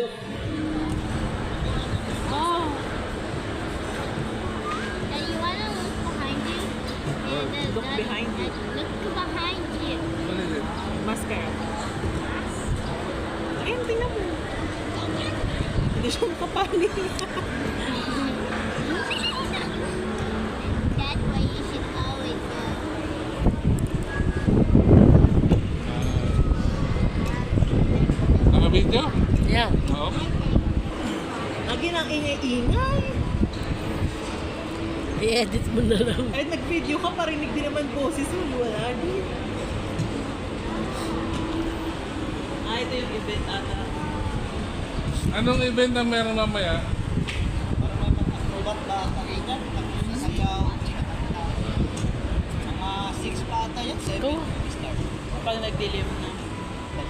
Oh. Now you wanna look behind you? Look behind you. Look behind you. What is it? Mascara. Ayun, tingnan mo. Hindi siya makapali. That's why you should always go. Naka-video? Yeah. Oo. Lagi nang ingay-ingay. I-edit mo na lang. Ay, nag-video ka, parinig din naman boses mo. Wala din. Ito yung event ata. Anong event ang meron mamaya? Para mag-acrobat ba kakitan? Sasayaw. Mga 6 pa ata yan, 7 Oh. start. Pag nagdilim na. Pag